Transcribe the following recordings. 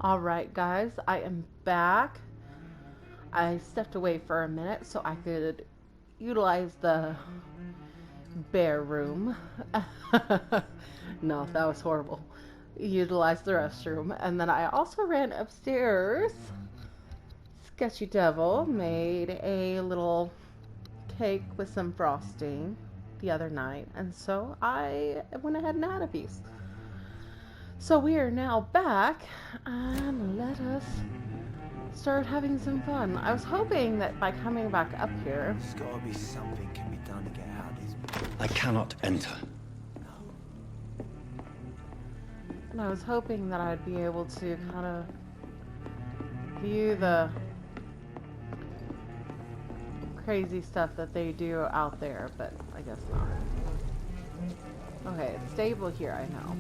Alright guys, I am back. I stepped away for a minute so I could utilize the bear room. No, that was horrible. Utilize the restroom. And then I also ran upstairs. Sketchy Devil made a little cake with some frosting the other night. And so I went ahead and had a piece. So we are now back, and let us start having some fun. I was hoping that by coming back up here... There's gotta be something can be done to get out of this... I cannot enter. And I was hoping that I'd be able to kind of view the crazy stuff that they do out there, but I guess not. Okay, it's stable here, I know.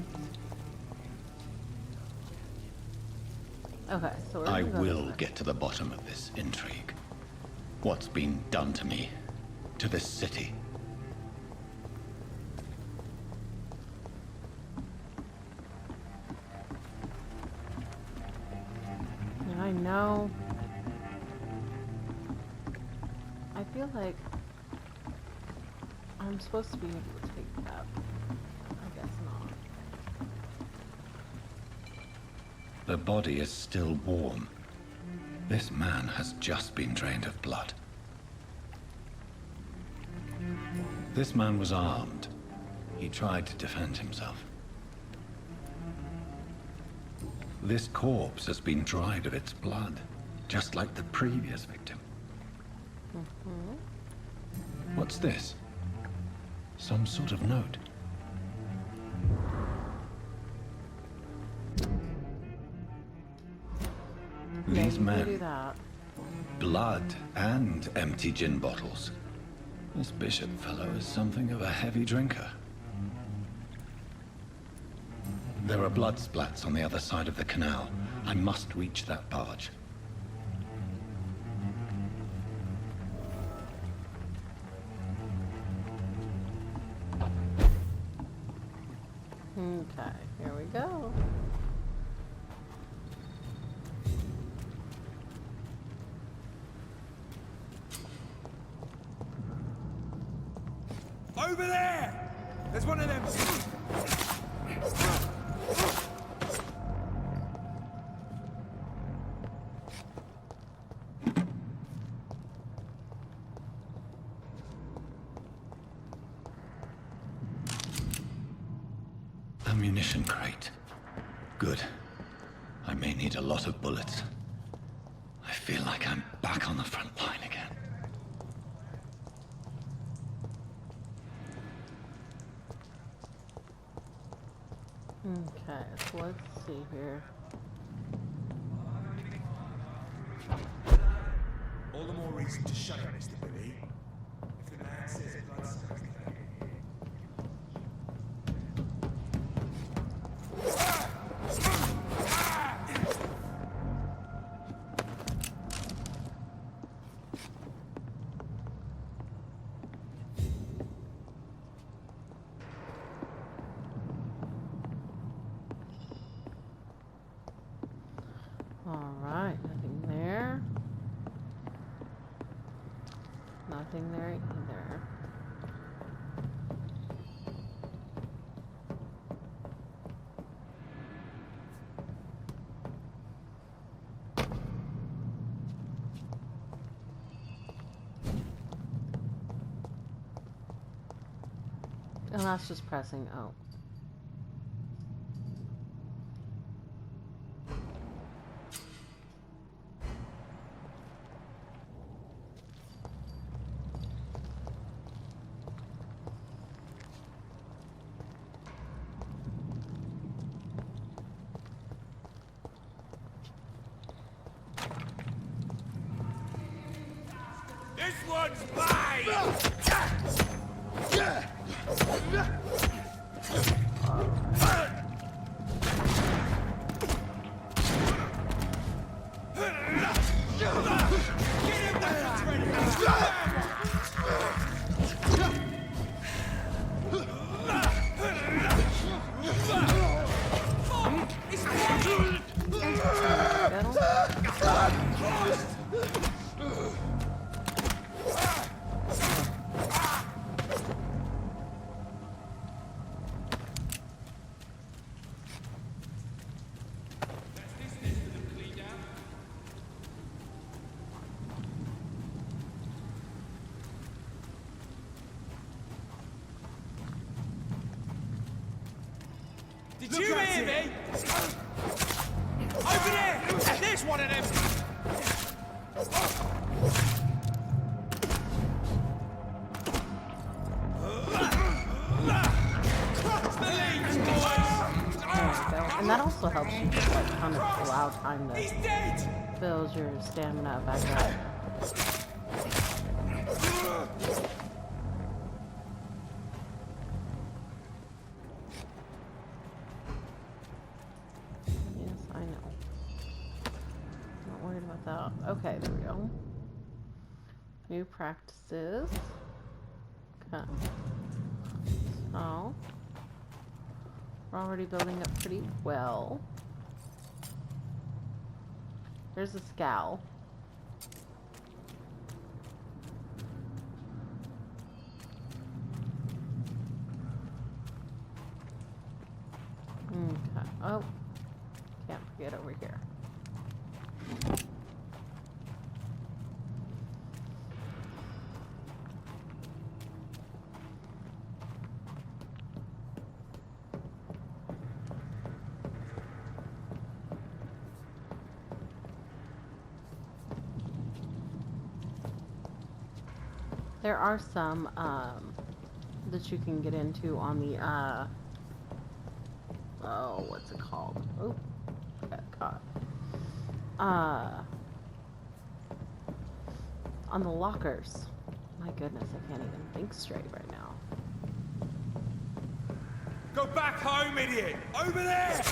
Okay, so I will get to the bottom of this intrigue. What's been done to me, to this city. Yeah, I know. I feel like I'm supposed to be able to take that. I guess not. The body is still warm. This man has just been drained of blood. This man was armed. He tried to defend himself. This corpse has been dried of its blood, just like the previous victim. What's this? Some sort of note. These men, blood and empty gin bottles. This bishop fellow is something of a heavy drinker. There are blood splats on the other side of the canal. I must reach that barge. Okay, here we go. Over there! There's one of them! Ammunition crate. Good. I may need a lot of bullets. I feel like I'm back on the front line again. Okay, so let's see here. All the more reason to shut up, Mr. Billy. If the man says blood's Alright, nothing there. Nothing there either. And that's just pressing O. This one's mine! It's hear me? Over there! There's one of them! And that also helps you just like kind of allow time to build your stamina back up. Yes, I know. Not worried about that. Okay, there we go. New practices. Okay. So we're already building up pretty well. There's a scowl. Okay. Oh, can't forget over here. There are some that you can get into on the oh, what's it called? Oh, got caught. On the lockers. My goodness, I can't even think straight right now. Go back home, idiot! Over there!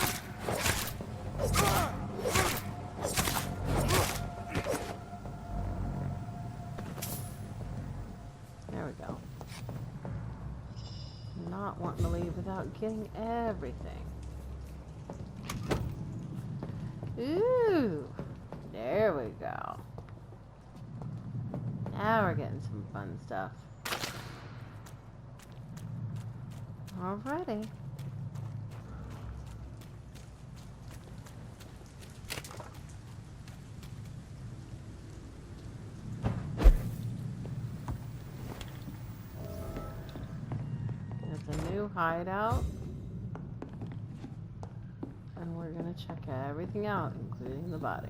There we go. Not wanting to leave without getting everything. Ooh, there we go. Now we're getting some fun stuff. Alrighty. There's a new hideout. And we're gonna check everything out, including the body.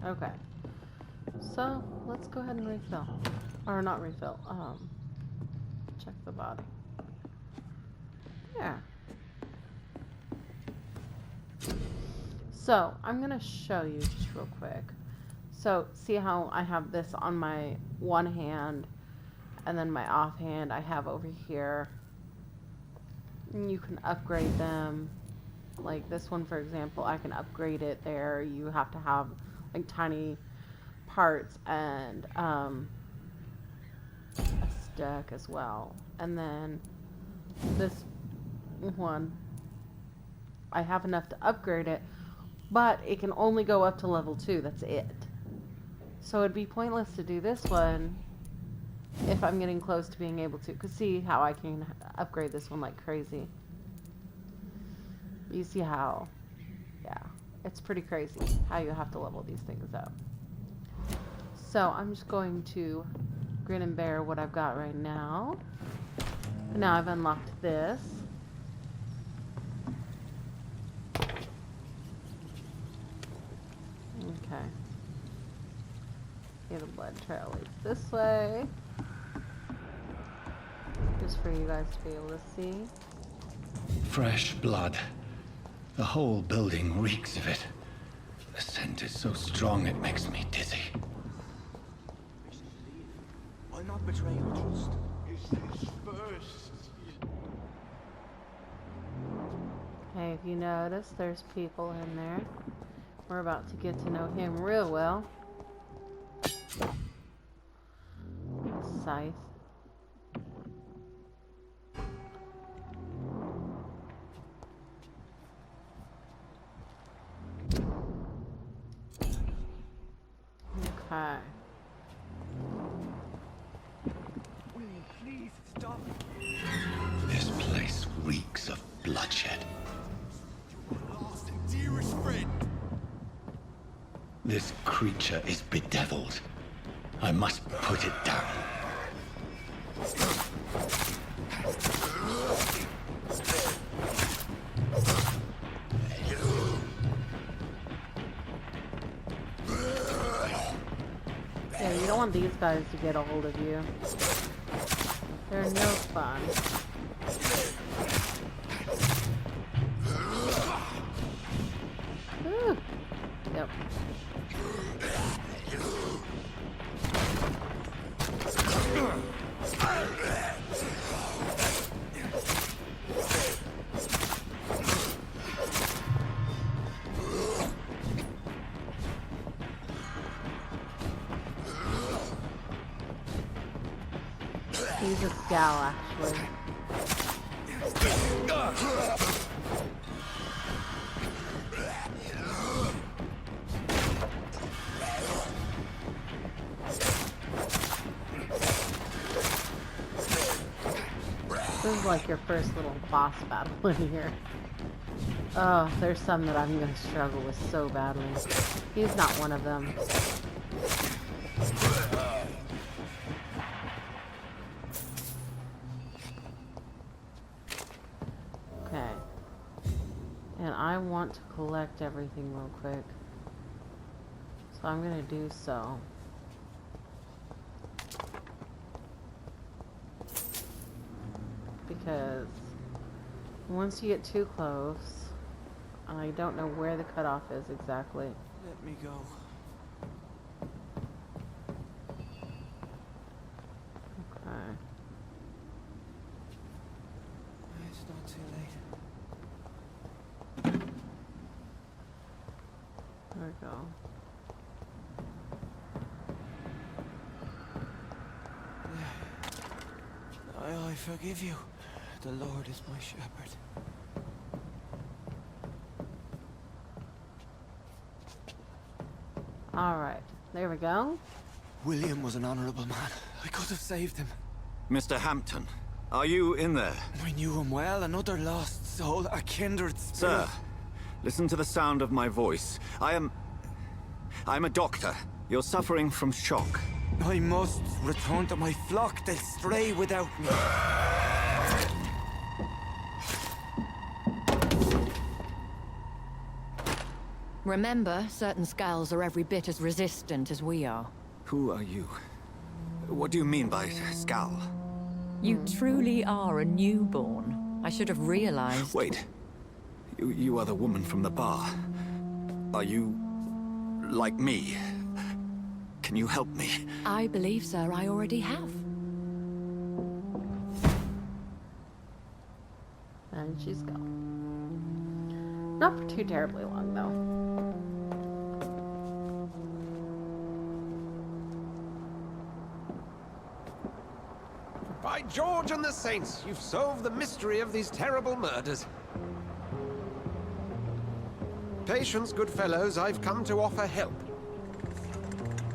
Okay, so let's go ahead and refill, or not refill, check the body. Yeah. So I'm gonna show you just real quick. So see how I have this on my one hand, and then my offhand I have over here. And you can upgrade them. Like this one, for example, I can upgrade it there. You have to have like tiny parts and a stick as well. And then this one, I have enough to upgrade it, but it can only go up to level 2. That's it. So it'd be pointless to do this one if I'm getting close to being able to. Cause see how I can upgrade this one like crazy. You see how, yeah, it's pretty crazy how you have to level these things up. So I'm just going to grin and bear what I've got right now. Now I've unlocked this. Okay. Yeah, the blood trail leads this way. Just for you guys to be able to see. Fresh blood. The whole building reeks of it. The scent is so strong it makes me dizzy. I'll not betray your trust. Is this first? Hey, if you notice, there's people in there. We're about to get to know him real well. Scythe. Okay. Please stop. bloodshed. Last and dearest friend. This creature is bedeviled. I must put it down. Yeah, you don't want these guys to get a hold of you. They're no fun. Ooh. Yep. He's a scowl, actually. This is like your first little boss battle in here. Oh, there's some that I'm gonna struggle with so badly. He's not one of them. Okay. And I want to collect everything real quick. So I'm gonna do so. Because once you get too close, I don't know where the cutoff is exactly. Let me go. Okay. It's not too late. There we go. I forgive you. The Lord is my shepherd. Alright, there we go. William was an honorable man. I could have saved him. Mr. Hampton, are you in there? I knew him well, another lost soul, a kindred spirit. Sir, listen to the sound of my voice. I'm a doctor. You're suffering from shock. I must return to my flock. They'll stray without me. Remember, certain skulls are every bit as resistant as we are. Who are you? What do you mean by Scal? You truly are a newborn. I should have realized. Wait. You are the woman from the bar. Are you like me? Can you help me? I believe, sir, I already have. And she's gone. Not for too terribly long, though. By George and the Saints, you've solved the mystery of these terrible murders. Patience, good fellows, I've come to offer help.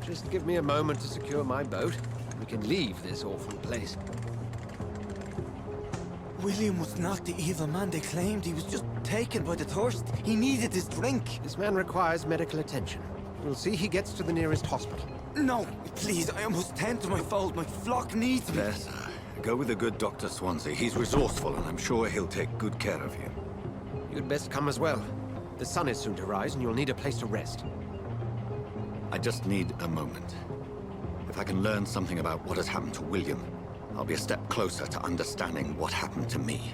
Just give me a moment to secure my boat. We can leave this awful place. William was not the evil man they claimed. He was just taken by the thirst. He needed his drink. This man requires medical attention. We'll see he gets to the nearest hospital. No, please, I must tend to my fold. My flock needs me. There, sir. Go with the good Dr. Swansea. He's resourceful, and I'm sure he'll take good care of you. You'd best come as well. The sun is soon to rise, and you'll need a place to rest. I just need a moment. If I can learn something about what has happened to William, I'll be a step closer to understanding what happened to me.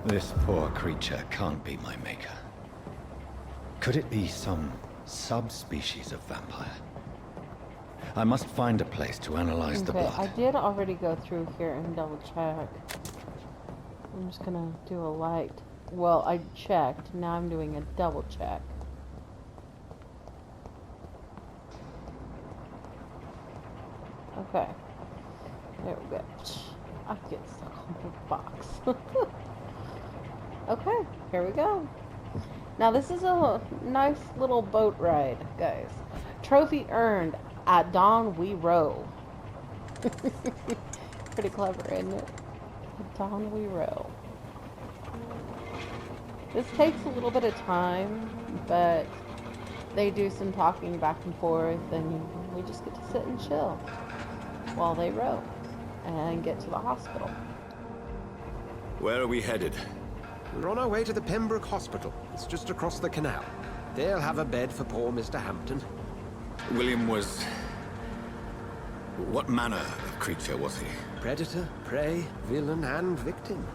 This poor creature can't be my maker. Could it be some subspecies of vampire? I must find a place to analyze the blood. I did already go through here and double check. I'm just gonna do a light. Well, I checked. Now I'm doing a double check. Okay. There we go. I get stuck on the box. Okay, here we go. Now this is a nice little boat ride, guys. Trophy earned. At dawn we row. Pretty clever, isn't it? Donnelly Row. This takes a little bit of time, but they do some talking back and forth, and we just get to sit and chill while they row and get to the hospital. Where are we headed? We're on our way to the Pembroke Hospital. It's just across the canal. They'll have a bed for poor Mr. Hampton. William was... What manner of creature was he? Predator, prey, villain, and victim.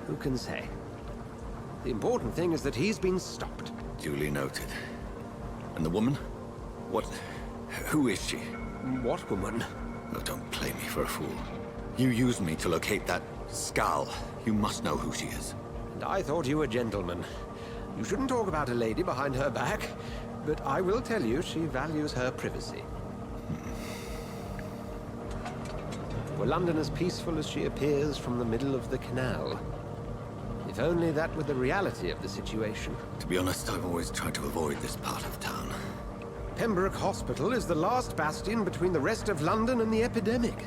Who can say? The important thing is that he's been stopped. Duly noted. And the woman? What... Who is she? What woman? Oh, don't play me for a fool. You used me to locate that skull. You must know who she is. And I thought you a gentleman. You shouldn't talk about a lady behind her back, but I will tell you she values her privacy. Were London as peaceful as she appears from the middle of the canal? If only that were the reality of the situation. To be honest, I've always tried to avoid this part of town. Pembroke Hospital is the last bastion between the rest of London and the epidemic.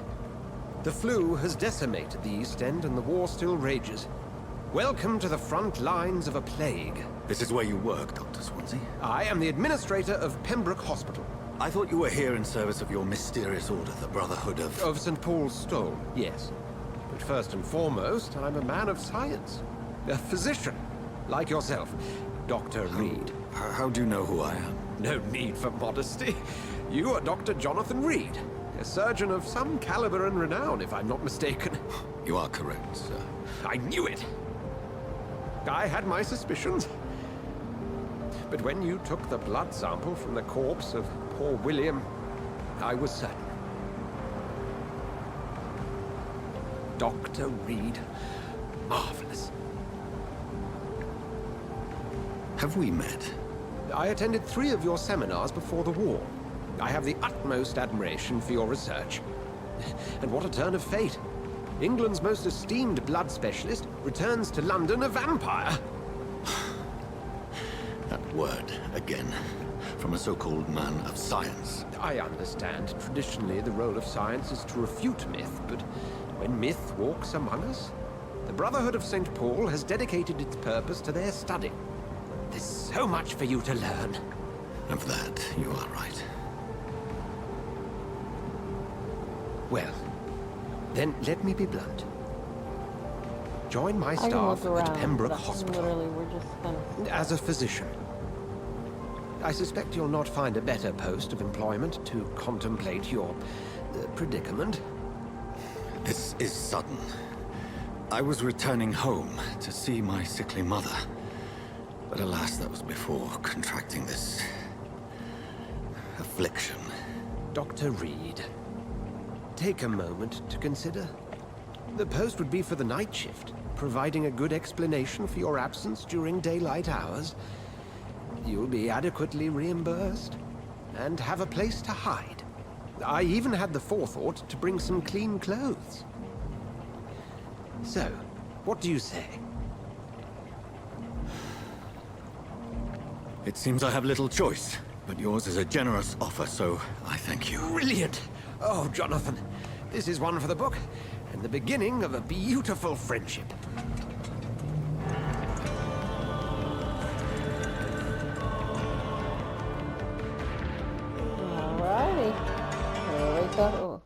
The flu has decimated the East End and the war still rages. Welcome to the front lines of a plague. This is where you work, Dr. Swansea? I am the administrator of Pembroke Hospital. I thought you were here in service of your mysterious order, the Brotherhood of... Of St. Paul's Stole, yes. But first and foremost, I'm a man of science. A physician, like yourself, Dr. Reed. How do you know who I am? No need for modesty. You are Dr. Jonathan Reed, a surgeon of some caliber and renown, if I'm not mistaken. You are correct, sir. I knew it! I had my suspicions. But when you took the blood sample from the corpse of poor William, I was certain. Dr. Reed. Marvelous. Have we met? I attended 3 of your seminars before the war. I have the utmost admiration for your research. And what a turn of fate. England's most esteemed blood specialist returns to London a vampire. That word, again. From a so-called man of science. I understand. Traditionally, the role of science is to refute myth, but when myth walks among us, the Brotherhood of St. Paul has dedicated its purpose to their study. There's so much for you to learn. Of that, you are right. Well, then let me be blunt. Join my I can staff look at around, Pembroke but Hospital literally, we're just kind of... as a physician. I suspect you'll not find a better post of employment to contemplate your predicament. This is sudden. I was returning home to see my sickly mother. But alas, that was before contracting this... affliction. Dr. Reed, take a moment to consider. The post would be for the night shift, providing a good explanation for your absence during daylight hours. You'll be adequately reimbursed, and have a place to hide. I even had the forethought to bring some clean clothes. So, what do you say? It seems I have little choice, but yours is a generous offer, so I thank you. Brilliant! Oh, Jonathan, this is one for the book, and the beginning of a beautiful friendship. Alrighty. Here we go.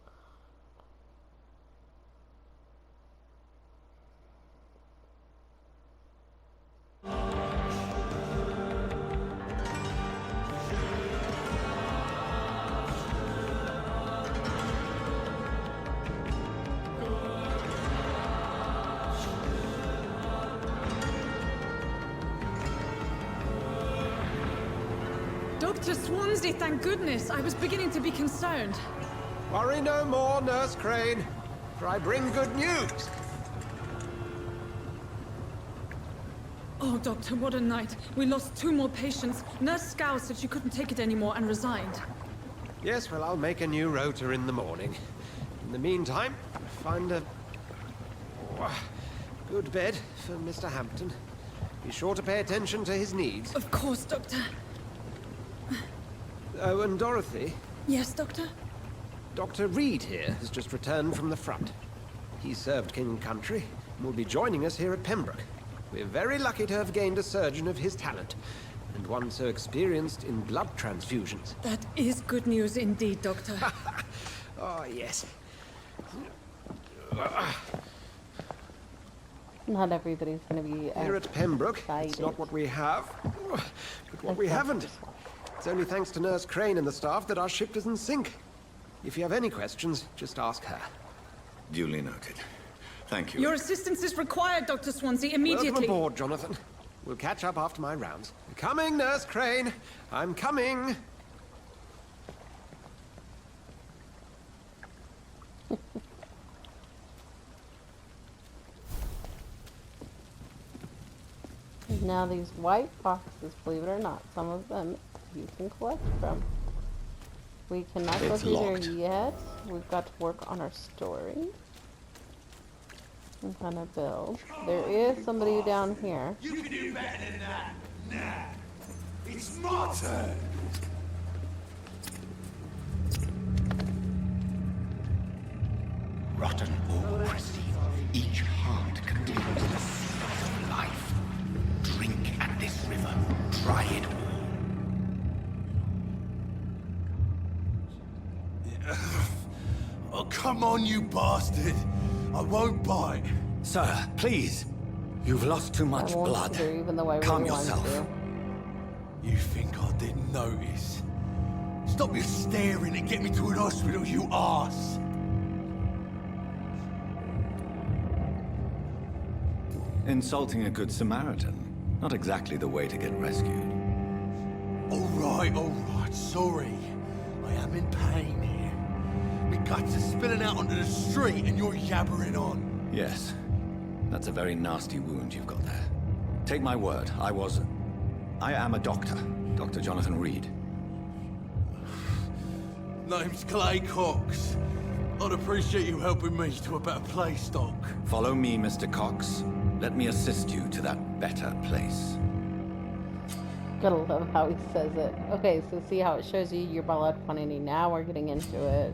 Dr. Swansea, thank goodness. I was beginning to be concerned. Worry no more, Nurse Crane, for I bring good news. Oh, Doctor, what a night. We lost 2 more patients. Nurse Scow said she couldn't take it anymore and resigned. Yes, well, I'll make a new rota in the morning. In the meantime, find a good bed for Mr. Hampton. Be sure to pay attention to his needs. Of course, Doctor. Oh, and Dorothy, Yes, Doctor? Dr. Reed here has just returned from the front. He served King and Country and will be joining us here at Pembroke. We're very lucky to have gained a surgeon of his talent, and one so experienced in blood transfusions. That is good news indeed, Doctor. Oh, yes. Not everybody's going to be Here at Pembroke, excited. it's not what we have, but what we haven't. It's only thanks to Nurse Crane and the staff that our ship doesn't sink. If you have any questions, just ask her. Duly noted. Thank you. Your assistance is required, Dr. Swansea, immediately. Welcome aboard, Jonathan. We'll catch up after my rounds. Coming, Nurse Crane. I'm coming. Now these white boxes, believe it or not, some of them you can collect from. We cannot go It's through there locked. yet. We've got to work on our story. And kind of build. There is somebody down here. You can do better than that. Nah. It's my turn. Rotten or pristine, each heart contains the seed of life. Drink at this river, try it all. Oh, come on, you bastard. I won't bite. Sir, please. You've lost too much I won't blood. either, even though I Calm really want yourself. to. You think I didn't notice? Stop your staring and get me to an hospital, you arse. Insulting a good Samaritan. Not exactly the way to get rescued. All right, sorry. I am in pain here. My guts are spilling out onto the street and you're yabbering on. Yes. That's a very nasty wound you've got there. Take my word, I am a doctor. Dr. Jonathan Reed. Name's Clay Cox. I'd appreciate you helping me to a better place, Doc. Follow me, Mr. Cox. Let me assist you to that better place. Gotta love how he says it. Okay, so see how it shows you your blood quantity. Now we're getting into it.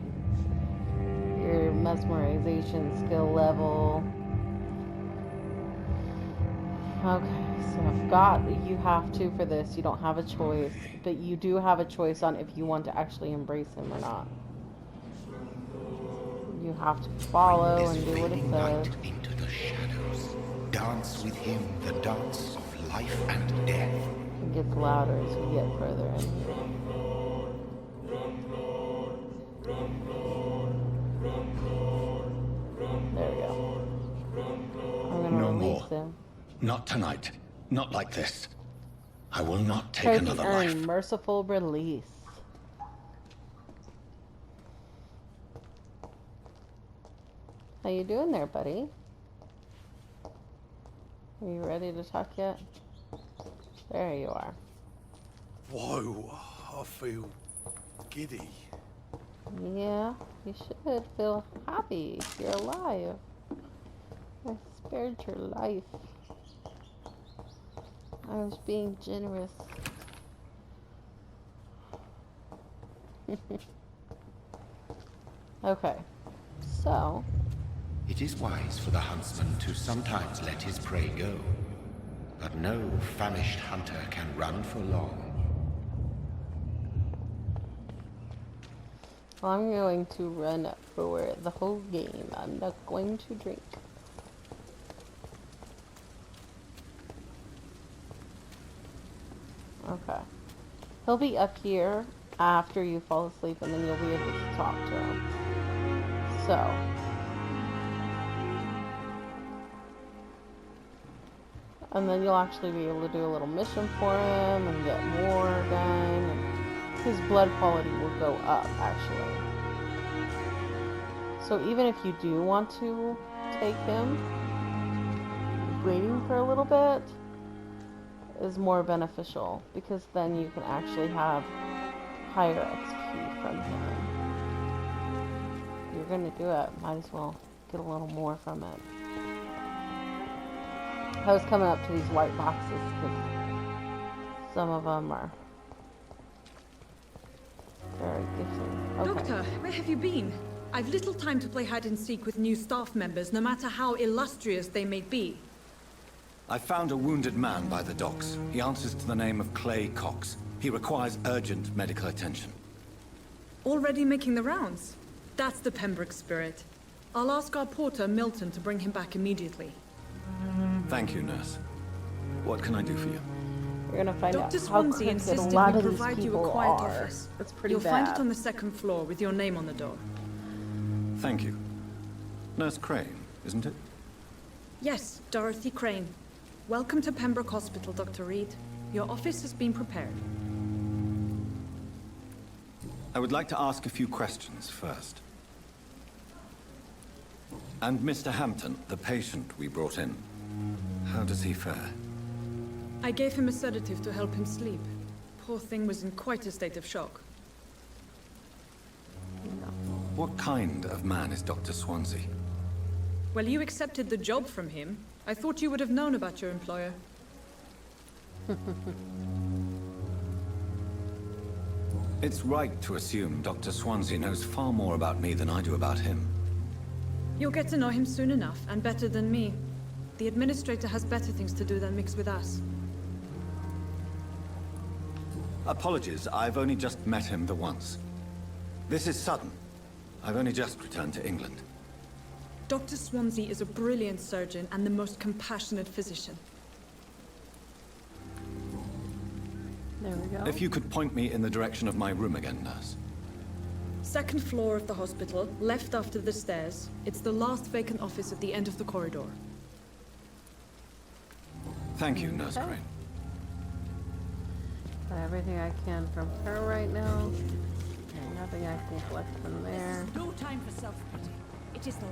Your mesmerization skill level. Okay, so I've got, you have to for this. You don't have a choice. But you do have a choice on if you want to actually embrace him or not. You have to follow and do what it Fading says. light into the shadows. Dance with him the dance of life and death. It gets louder as we get further in here. There we go. I'm gonna No release more. him. Not tonight. Not like this. I will not take Trophy another earned, life. merciful release. How you doing there, buddy? Are you ready to talk yet? There you are. Whoa, I feel giddy. Yeah, you should feel happy. You're alive. I spared your life. I was being generous. Okay, so It is wise for the huntsman to sometimes let his prey go. But no famished hunter can run for long. I'm going to run for the whole game. I'm not going to drink. Okay. He'll be up here after you fall asleep, and then you'll be able to talk to him. So. And then you'll actually be able to do a little mission for him and get more done. And his blood quality will go up, actually. So even if you do want to take him, waiting for a little bit is more beneficial, because then you can actually have higher XP from him. If you're gonna do it, might as well get a little more from it. I was coming up to these white boxes because some of them are Very gifted. Okay. Doctor, where have you been? I've little time to play hide and seek with new staff members, no matter how illustrious they may be. I found a wounded man by the docks. He answers to the name of Clay Cox. He requires urgent medical attention. Already making the rounds? That's the Pembroke spirit. I'll ask our porter, Milton, to bring him back immediately. Thank you, nurse. What can I do for you? We're gonna find Dr. out how Swansea crooked a insisted lot we of these provide you a people quiet are. office. That's pretty You'll bad. find it on the second floor with your name on the door. Thank you. Nurse Crane, isn't it? Yes, Dorothy Crane. Welcome to Pembroke Hospital, Dr. Reed. Your office has been prepared. I would like to ask a few questions first. And Mr. Hampton, the patient we brought in, how does he fare? I gave him a sedative to help him sleep. Poor thing was in quite a state of shock. What kind of man is Dr. Swansea? Well, you accepted the job from him. I thought you would have known about your employer. It's right to assume Dr. Swansea knows far more about me than I do about him. You'll get to know him soon enough, and better than me. The administrator has better things to do than mix with us. Apologies, I've only just met him the once. This is sudden. I've only just returned to England. Dr. Swansea is a brilliant surgeon and the most compassionate physician. There we go. If you could point me in the direction of my room again, nurse. Second floor of the hospital, left after the stairs. It's the last vacant office at the end of the corridor. Thank you, Nurse Okay. Crane. Got everything I can from her right now. And nothing I can collect from there. No time for self-pity. It is the...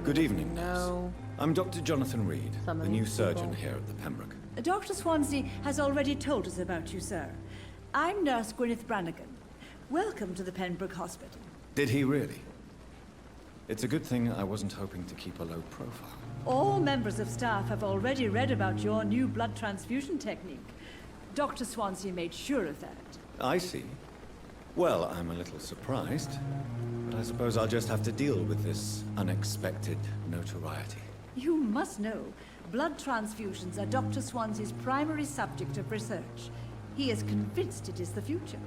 Good evening, nurse. No. I'm Dr. Jonathan Reed, Some the of new these surgeon people. here at the Pembroke. Dr. Swansea has already told us about you, sir. I'm Nurse Gwyneth Brannigan. Welcome to the Pembroke Hospital. Did he really? It's a good thing I wasn't hoping to keep a low profile. All members of staff have already read about your new blood transfusion technique. Dr. Swansea made sure of that. I see. Well, I'm a little surprised, but I suppose I'll just have to deal with this unexpected notoriety. You must know, blood transfusions are Dr. Swansea's primary subject of research. He is convinced it is the future.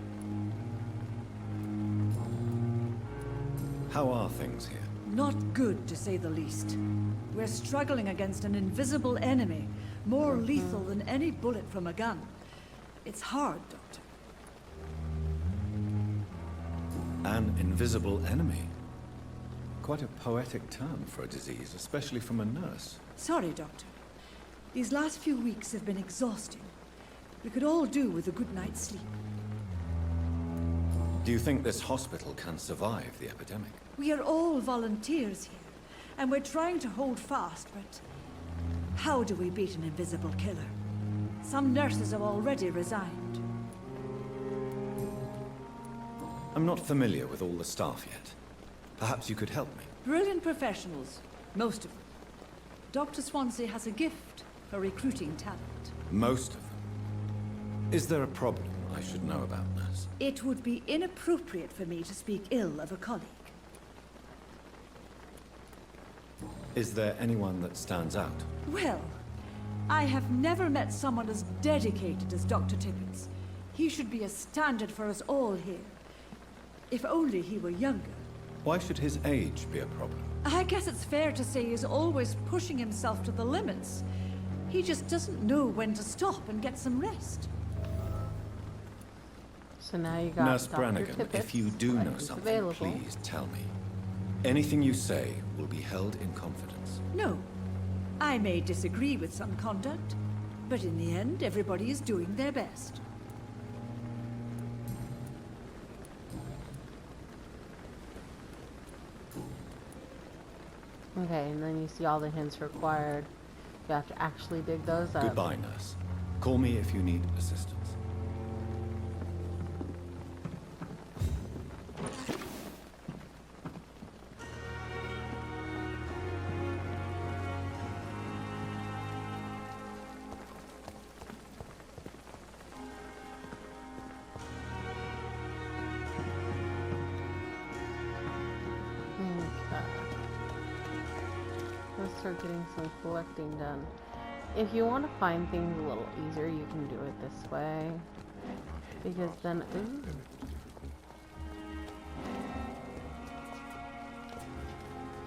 How are things here? Not good, to say the least. We're struggling against an invisible enemy, more lethal than any bullet from a gun. It's hard, Doctor. An invisible enemy. Quite a poetic term for a disease, especially from a nurse. Sorry, Doctor. These last few weeks have been exhausting. We could all do with a good night's sleep. Do you think this hospital can survive the epidemic? We are all volunteers here, and we're trying to hold fast, but how do we beat an invisible killer? Some nurses have already resigned. I'm not familiar with all the staff yet. Perhaps you could help me. Brilliant professionals, most of them. Dr. Swansea has a gift for recruiting talent. Most of them. Is there a problem I should know about, nurse? It would be inappropriate for me to speak ill of a colleague. Is there anyone that stands out? Well, I have never met someone as dedicated as Dr. Tippins. He should be a standard for us all here. If only he were younger. Why should his age be a problem? I guess it's fair to say he's always pushing himself to the limits. He just doesn't know when to stop and get some rest. So now you got Nurse Dr. Brannigan, Tippett, if you do know who's something, available. please tell me. Anything you say will be held in confidence. No. I may disagree with some conduct, but in the end, everybody is doing their best. Okay, and then you see all the hints required. You have to actually dig those up. Goodbye, nurse. Call me if you need assistance. start getting some collecting done. If you want to find things a little easier, you can do it this way. Because then, ooh.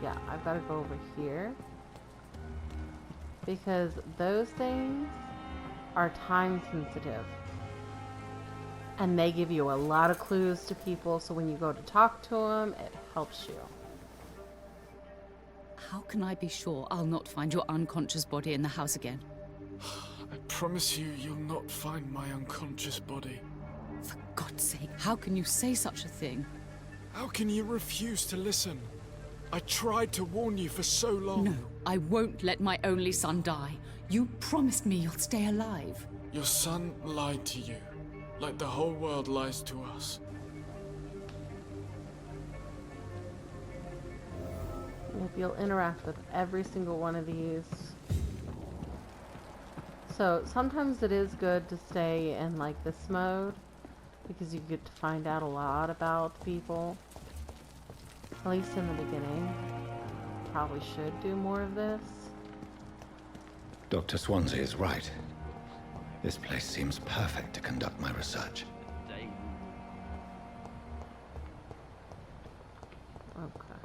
Yeah, I've got to go over here. Because those things are time sensitive. And they give you a lot of clues to people, so when you go to talk to them, it helps you. How can I be sure I'll not find your unconscious body in the house again? I promise you, you'll not find my unconscious body. For God's sake, how can you say such a thing? How can you refuse to listen? I tried to warn you for so long. No, I won't let my only son die. You promised me you'll stay alive. Your son lied to you, like the whole world lies to us. If you'll interact with every single one of these. So sometimes it is good to stay in like this mode because you get to find out a lot about people. At least in the beginning. Probably should do more of this. Dr. Swansea is right. This place seems perfect to conduct my research. Okay.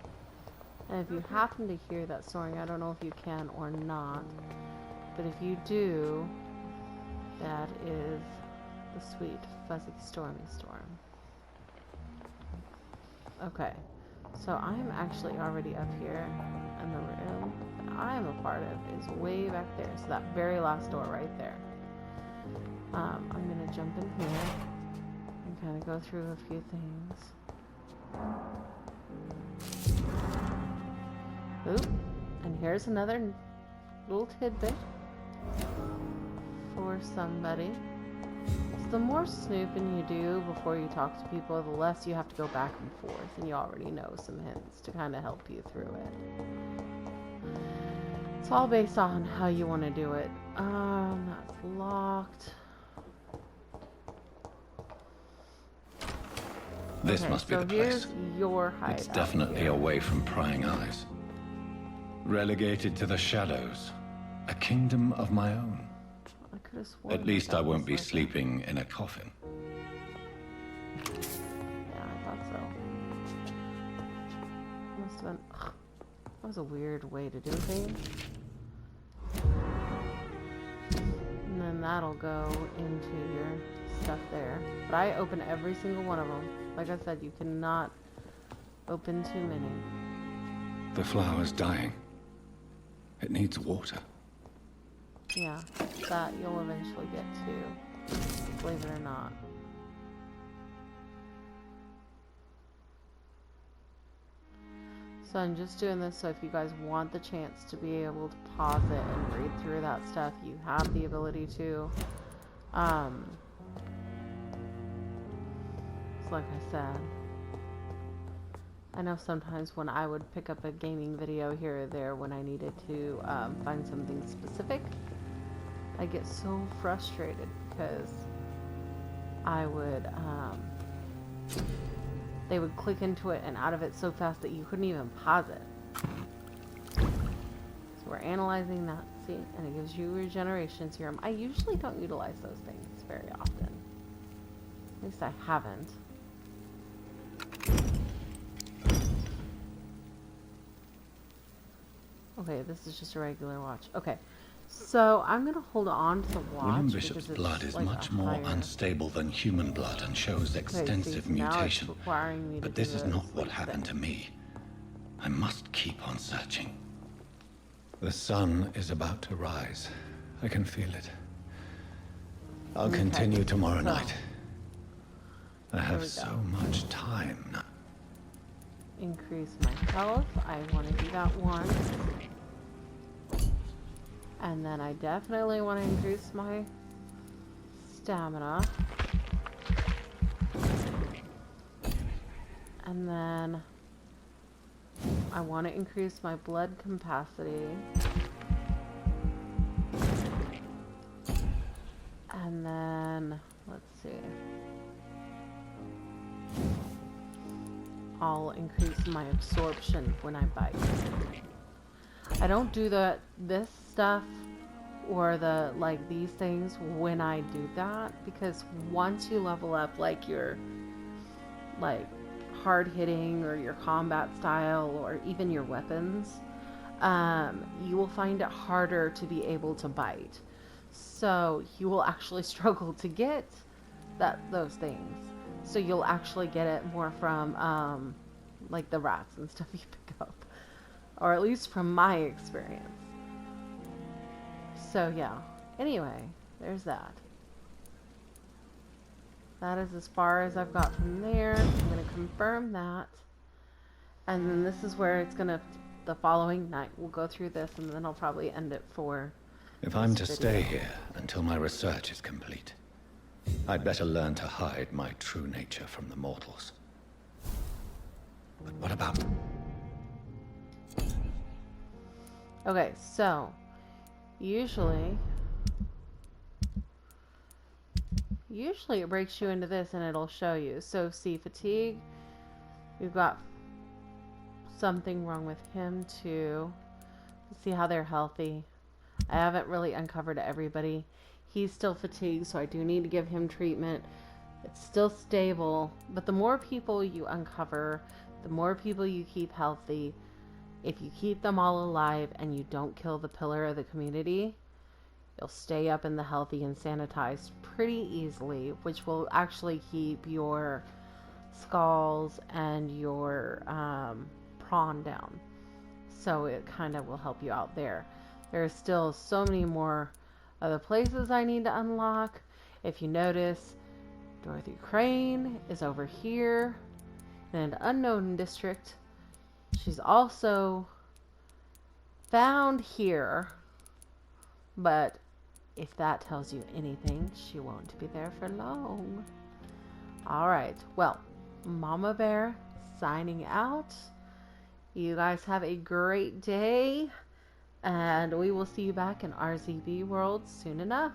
And if you happen to hear that soaring, I don't know if you can or not, but if you do, that is the sweet, fuzzy, stormy storm. Okay, so I'm actually already up here, and the room that I'm a part of is way back there, so that very last door right there. I'm gonna jump in here and kind of go through a few things. Oop, and here's another little tidbit for somebody. So the more snooping you do before you talk to people, the less you have to go back and forth, and you already know some hints to kind of help you through it. It's all based on how you want to do it. That's locked. This Okay, must be so the place. here's your hideout. It's definitely here. away from prying eyes. Relegated to the shadows. A kingdom of my own. I could have sworn At least I that won't was be like sleeping in a coffin. Yeah, I thought so. Must have been. Ugh, that was a weird way to do things. And then that'll go into your stuff there. But I open every single one of them. Like I said, you cannot open too many. The flower's dying. It needs water. Yeah, that you'll eventually get to, believe it or not. So I'm just doing this so if you guys want the chance to be able to pause it and read through that stuff, you have the ability to. It's like I said. I know sometimes when I would pick up a gaming video here or there when I needed to find something specific, I get so frustrated because I would, they would click into it and out of it so fast that you couldn't even pause it. So we're analyzing that, see, and it gives you regeneration serum. I usually don't utilize those things very often. At least I haven't. Okay, this is just a regular watch. Okay, so I'm gonna hold on to the watch. William Bishop's because it's blood is like much a more higher- unstable than human blood and shows extensive see, now it's mutation. requiring me to But do this is not what sleep happened to thing. me. I must keep on searching. The sun is about to rise. I can feel it. I'll Okay, continue tomorrow so, night. I we have go. so much time now. Increase my health. I want to do that once. And then I definitely want to increase my stamina. And then I want to increase my blood capacity. And then, let's see. I'll increase my absorption when I bite. I don't do this stuff or these things when I do that, because once you level up like your hard hitting or your combat style or even your weapons, you will find it harder to be able to bite. So you will actually struggle to get those things. So you'll actually get it more from like the rats and stuff you pick up, or at least from my experience. So yeah. Anyway, there's that. That is as far as I've got from there. I'm going to confirm that. And then this is where it's going to, the following night, we'll go through this and then I'll probably end it for If I'm to stay here until my research is complete, I'd better learn to hide my true nature from the mortals. But what about... Okay, so usually it breaks you into this and it'll show you. So see, fatigue, we've got something wrong with him too. See how they're healthy. I haven't really uncovered everybody. He's still fatigued, so I do need to give him treatment. It's still stable, but the more people you uncover, the more people you keep healthy. If you keep them all alive and you don't kill the pillar of the community, you'll stay up in the healthy and sanitized pretty easily, which will actually keep your skulls and your prawn down. So it kind of will help you out there. There's still so many more other places I need to unlock. If you notice, Dorothy Crane is over here in an unknown district. She's also found here, but if that tells you anything, she won't be there for long. Alright, well, Mama Bear signing out. You guys have a great day, and we will see you back in RZB World soon enough.